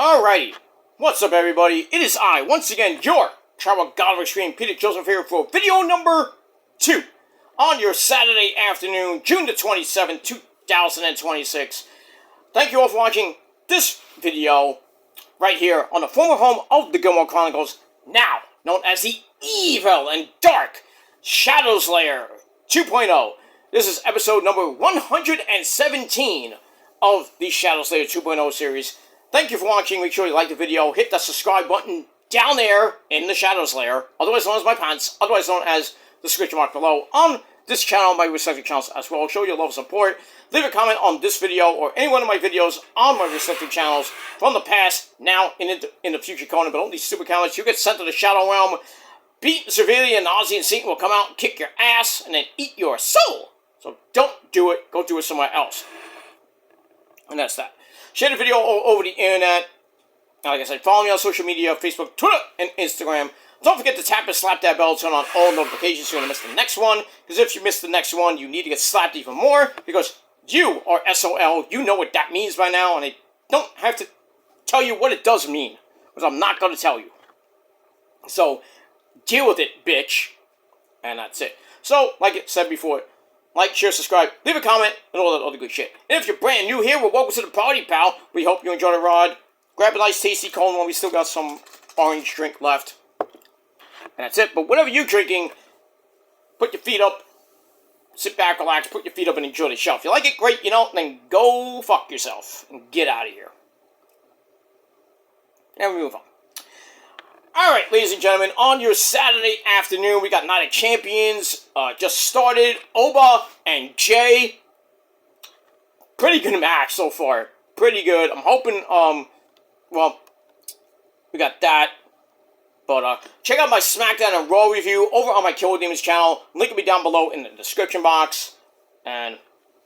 Alrighty, what's up everybody? It is I, once again, your Travel God of Extreme, Peter Joseph here for video number 2 on your Saturday afternoon, June the 27th, 2026. Thank you all for watching this video right here on the former home of the Gilmore Chronicles, now known as the evil and dark Shadows Lair 2.0. This is episode number 117 of the Shadows Lair 2.0 series. Thank you for watching. Make sure you like the video. Hit that subscribe button down there in the Shadows Lair, otherwise known as my pants, otherwise known as the description mark below on this channel, my respective channels as well. Show your love and support. Leave a comment on this video or any one of my videos on my respective channels from the past, now, and in the future, Conan, but only super comments. You get sent to the Shadow Realm. Beat severely, and Ozzy and Satan will come out and kick your ass and then eat your soul. So don't do it. Go do it somewhere else. And that's that. Share the video all over the internet. Like I said, follow me on social media, Facebook, Twitter, and Instagram. Don't forget to tap and slap that bell, turn on all notifications so you don't miss the next one. Because if you miss the next one, you need to get slapped even more. Because you are SOL. You know what that means by now. And I don't have to tell you what it does mean. Because I'm not going to tell you. So, deal with it, bitch. And that's it. So, like I said before, like, share, subscribe, leave a comment, and all that other good shit. And if you're brand new here, well, welcome to the party, pal. We hope you enjoy the ride. Grab a nice, tasty cold one. We still got some orange drink left. And that's it. But whatever you're drinking, put your feet up, sit back, relax, put your feet up, and enjoy the show. If you like it, great. You don't, then go fuck yourself and get out of here. And we move on. Alright, ladies and gentlemen, on your Saturday afternoon, we got Night of Champions, just started, Oba and Jay, pretty good match so far, pretty good. I'm hoping, well, we got that, but, check out my SmackDown and Raw review over on my Killer Demons channel, link will be down below in the description box, and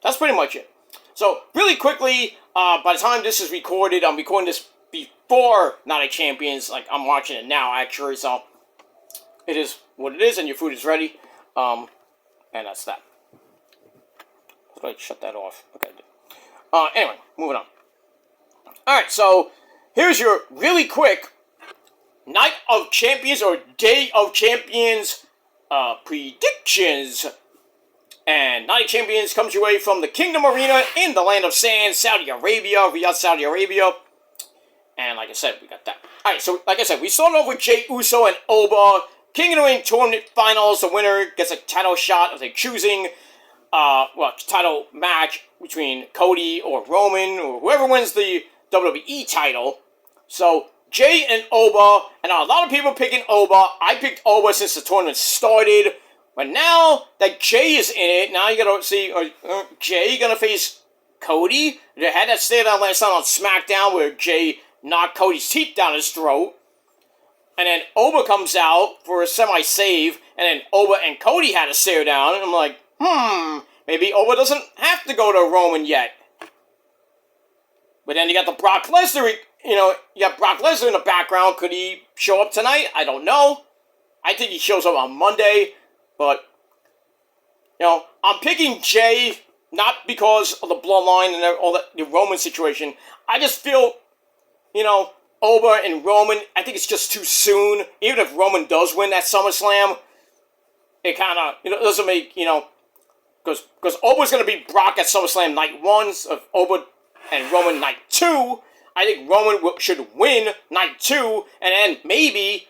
that's pretty much it. So, really quickly, by the time this is recorded, I'm recording this before Night of Champions, like I'm watching it now actually, so it is what it is, and your food is ready, and that's that. Let's shut that off. Okay. Anyway, moving on. Alright, so here's your really quick Night of Champions or Day of Champions predictions. And Night of Champions comes your way from the Kingdom Arena in the Land of Sand, Saudi Arabia, Riyadh, Saudi Arabia. And like I said, we got that. Alright, so like I said, we started off with Jey Uso and Oba. King of the Ring Tournament Finals. The winner gets a title shot of their choosing. Title match between Cody or Roman or whoever wins the WWE title. So, Jey and Oba. And a lot of people picking Oba. I picked Oba since the tournament started. But now that Jey is in it, now you gotta see, Jey gonna face Cody? They had that stare down last night on SmackDown where Jey knocked Cody's teeth down his throat. And then Oba comes out for a semi-save. And then Oba and Cody had a stare down. And I'm like, maybe Oba doesn't have to go to Roman yet. But then you got the Brock Lesnar, you got Brock Lesnar in the background. Could he show up tonight? I don't know. I think he shows up on Monday. But, I'm picking Jey not because of the bloodline and all that, the Roman situation. I just feel, Oba and Roman, I think it's just too soon. Even if Roman does win that SummerSlam, it kind of, doesn't make, because Oba's going to be Brock at SummerSlam night 1, of Oba and Roman night 2. I think Roman should win night 2, and then maybe,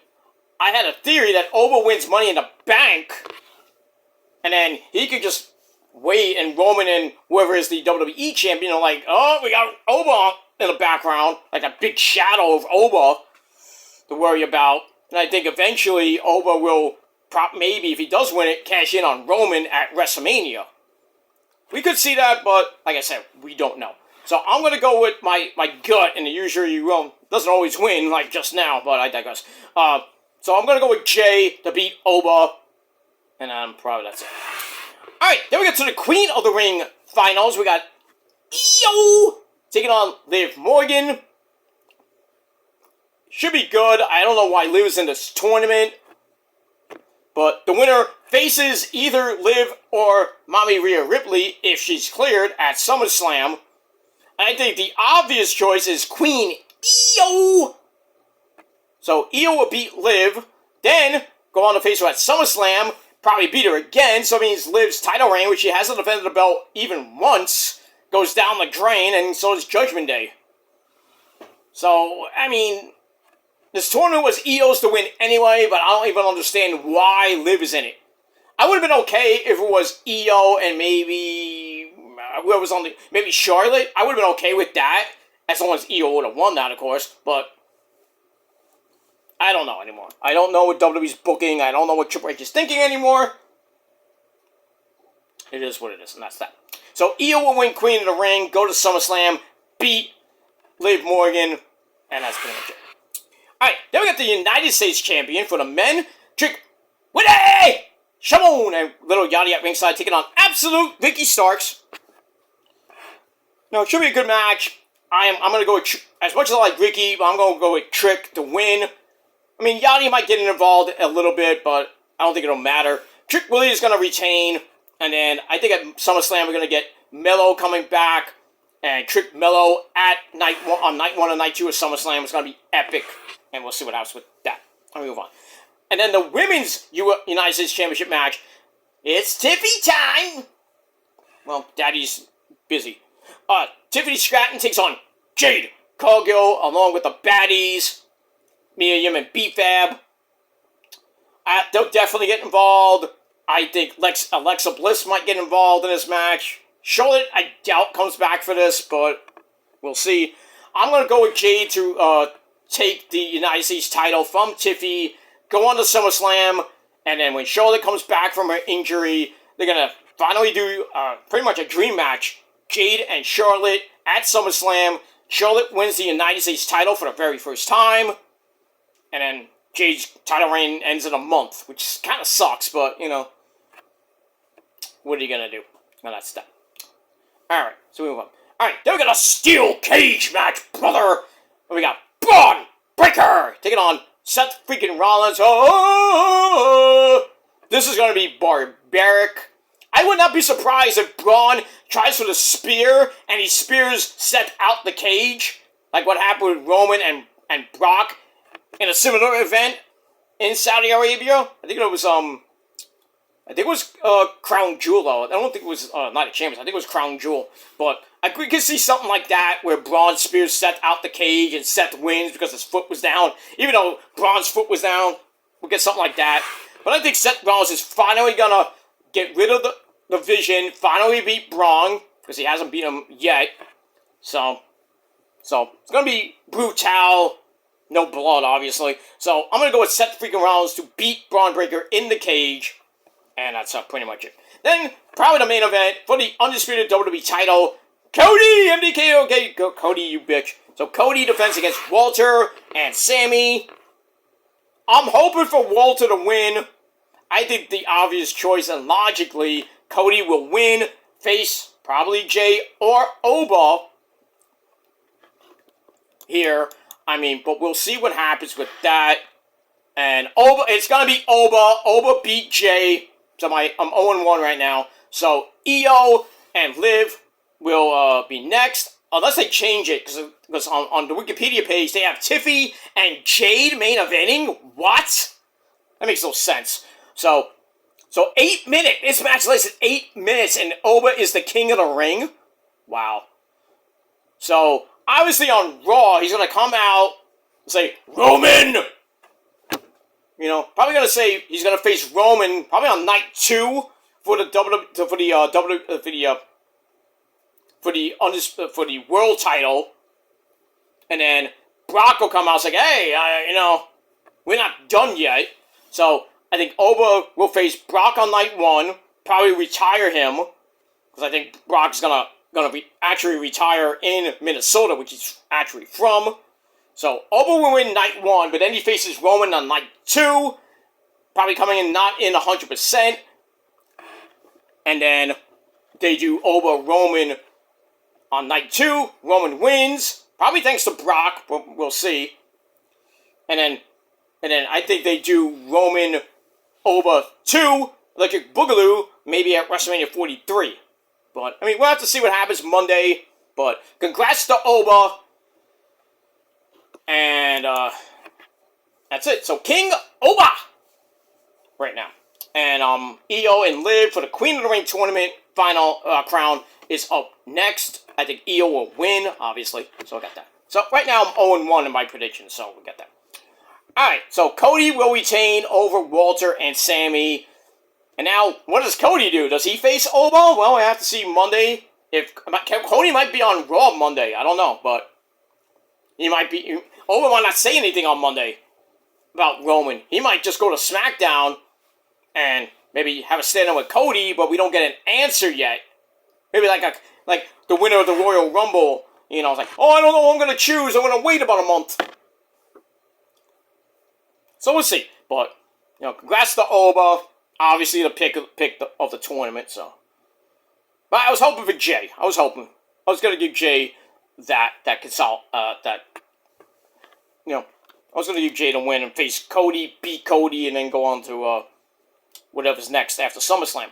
I had a theory that Oba wins Money in the Bank, and then he could just wait, and Roman and whoever is the WWE champion are like, oh, we got Oba in the background, like a big shadow of Oba to worry about. And I think eventually Oba will, maybe if he does win it, cash in on Roman at WrestleMania. We could see that, but like I said, we don't know. So I'm going to go with my gut, and usually doesn't always win, like just now, but I digress. So I'm going to go with Jey to beat Oba, and I'm proud that's it. Alright, then we get to the Queen of the Ring finals. We got Io taking on Liv Morgan. Should be good. I don't know why Liv's in this tournament. But the winner faces either Liv or Mommy Rhea Ripley if she's cleared at SummerSlam. I think the obvious choice is Queen Io. So Io will beat Liv, then go on to face her at SummerSlam, probably beat her again, so it means Liv's title reign, which she hasn't defended the belt even once, goes down the drain, and so does Judgment Day. So, I mean, this tournament was Io's to win anyway, but I don't even understand why Liv is in it. I would have been okay if it was Io and maybe whoever was on the, maybe Charlotte. I would have been okay with that, as long as Io would have won that, of course, but I don't know anymore. I don't know what WWE's booking. I don't know what Triple H is thinking anymore. It is what it is, and that's that. So Io will win Queen of the Ring, go to SummerSlam, beat Liv Morgan, and that's pretty much it. Alright, then we got the United States Champion for the men, Trick Willie Shamon, and little Yachty at ringside taking on Absolute Ricky Starks. Now, it should be a good match. I'm going to go with, as much as I like Ricky, but I'm going to go with Trick to win. I mean, Yachty might get involved a little bit, but I don't think it'll matter. Trick Willie is going to retain, and then I think at SummerSlam we're going to get Mello coming back, and Trick Mello at night one and night 2 of SummerSlam. It's going to be epic, and we'll see what happens with that. Let me move on. And then the Women's United States Championship match. It's Tiffy time! Well, Daddy's busy. Tiffany Stratton takes on Jade Cargill, along with the baddies, Mia Yim and B-Fab. They'll definitely get involved. I think Alexa Bliss might get involved in this match. Charlotte, I doubt, comes back for this, but we'll see. I'm going to go with Jade to take the United States title from Tiffy, go on to SummerSlam, and then when Charlotte comes back from her injury, they're going to finally do pretty much a dream match. Jade and Charlotte at SummerSlam. Charlotte wins the United States title for the very first time, and then Jade's title reign ends in a month, which kind of sucks, but, you know, what are you going to do? Well, that's that. Alright, so we move on. Alright, then we got a steel cage match, brother! And we got Braun Breaker taking on Seth freaking Rollins. Oh! This is going to be barbaric. I would not be surprised if Braun tries for the spear and he spears Seth out the cage, like what happened with Roman and Brock in a similar event in Saudi Arabia. I think it was Crown Jewel, though. I don't think it was Night of Champions. I think it was Crown Jewel. But we could see something like that where Braun spears Seth out the cage and Seth wins because his foot was down. Even though Braun's foot was down, we'll get something like that. But I think Seth Rollins is finally going to get rid of the Vision, finally beat Braun, because he hasn't beat him yet. So it's going to be brutal. No blood, obviously. So I'm going to go with Seth freaking Rollins to beat Braun Breaker in the cage. And that's pretty much it. Then, probably the main event for the Undisputed WWE title. Cody, MDK, okay, go, Cody, you bitch. So Cody defends against Walter and Sammy. I'm hoping for Walter to win. I think the obvious choice, and logically, Cody will win, face probably Jay or Oba here. I mean, but we'll see what happens with that. And Oba, it's going to be Oba. Oba beat Jay. So I'm 0-1 right now. So Io and Liv will be next. Unless they change it. Because on the Wikipedia page, they have Tiffy and Jade main eventing. What? That makes no sense. So 8 minutes. This match lasted 8 minutes. And Oba is the king of the ring. Wow. So, obviously on Raw, he's going to come out and say, Roman! You know, probably going to say he's going to face Roman probably on night 2 for the world title. And then Brock will come out and say, hey, you know, we're not done yet. So, I think Oba will face Brock on night 1, probably retire him, because I think Brock's gonna actually retire in Minnesota, which he's actually from. So Oba will win night 1, but then he faces Roman on night 2, probably coming in not in 100%, and then they do Oba Roman on night 2. Roman wins, probably thanks to Brock, but we'll see. And then I think they do Roman Oba 2, Electric Boogaloo, maybe at WrestleMania 43. But, I mean, we'll have to see what happens Monday. But, congrats to Oba. And that's it. So King Oba right now. And Io and Liv for the Queen of the Ring tournament final crown is up next. I think Io will win, obviously. So I got that. So right now I'm 0-1 in my prediction, so we got that. Alright, so Cody will retain over Walter and Sammy. And now, what does Cody do? Does he face Oba? Well, I have to see Monday. If Cody might be on Raw Monday. I don't know, but he might be. Oba might not say anything on Monday about Roman. He might just go to SmackDown and maybe have a stand-up with Cody, but we don't get an answer yet. Maybe like the winner of the Royal Rumble. You know, it's like, oh, I don't know who I'm going to choose. I'm going to wait about a month. So we'll see. But, you know, congrats to Oba. Obviously, the pick of the tournament, so. But I was hoping for Jay. I was going to give Jay that you know, I was going to give Jay to win and face Cody, beat Cody, and then go on to whatever's next after SummerSlam.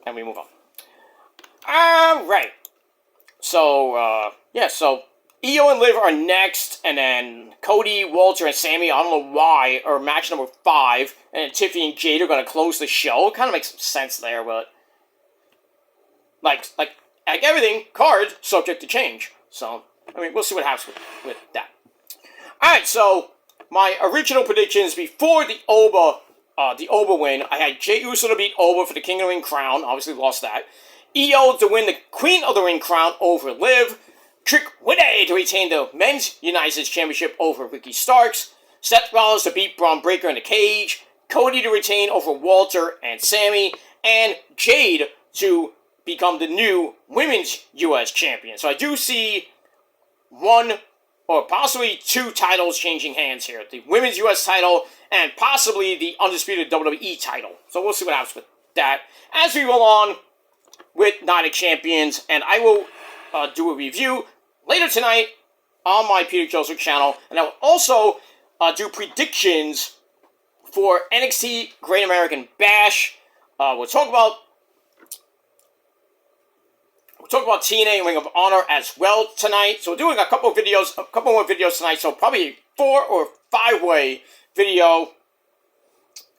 And we move on. Alright. So, yeah, so Io and Liv are next, and then Cody, Walter, and Sammy, I don't know why, are match number 5, and then Tiffany and Jade are going to close the show. It kind of makes some sense there, but like everything, cards, subject to change. So, I mean, we'll see what happens with that. Alright, so my original predictions before the Oba win, I had Jey Uso to beat Oba for the King of the Ring crown, obviously lost that. Io to win the Queen of the Ring crown over Liv. Trick Williams to retain the Men's United States Championship over Ricky Starks. Seth Rollins to beat Braun Breaker in the cage. Cody to retain over Walter and Sammy. And Jade to become the new Women's U.S. Champion. So I do see one or possibly 2 titles changing hands here. The Women's U.S. title and possibly the Undisputed WWE title. So we'll see what happens with that as we roll on with Night of Champions. And I will do a review later tonight on my Peter Joseph channel. And I will also do predictions for NXT Great American Bash. We'll talk about TNA and Ring of Honor as well tonight. So we're doing a couple more videos tonight. So probably a 4 or 5-way video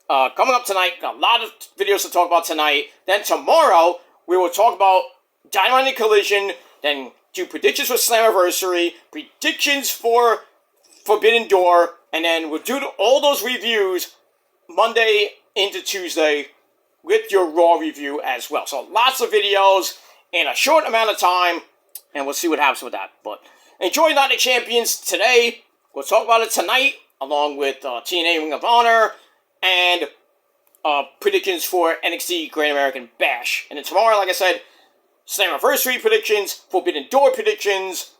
coming up tonight. Got a lot of videos to talk about tonight. Then tomorrow we will talk about Dynamite and Collision. Then do predictions for Slammiversary, predictions for Forbidden Door, and then we'll do all those reviews Monday into Tuesday with your Raw review as well. So lots of videos in a short amount of time, and we'll see what happens with that. But enjoy Night of Champions today. We'll talk about it tonight, along with TNA Ring of Honor, and predictions for NXT Great American Bash. And then tomorrow, like I said, Slammiversary predictions, Forbidden Door predictions,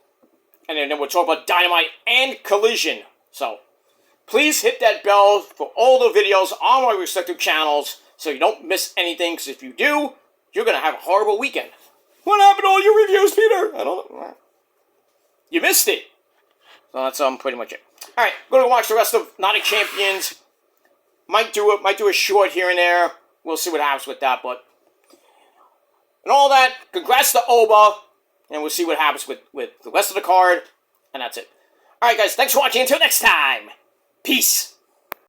and then we'll talk about Dynamite and Collision. So, please hit that bell for all the videos on my respective channels so you don't miss anything, because if you do, you're going to have a horrible weekend. What happened to all your reviews, Peter? I don't know. You missed it. So that's pretty much it. Alright, going to watch the rest of Night of Champions. Might do a short here and there. We'll see what happens with that, but and all that, congrats to Oba, and we'll see what happens with the rest of the card, and that's it. Alright guys, thanks for watching, until next time, peace!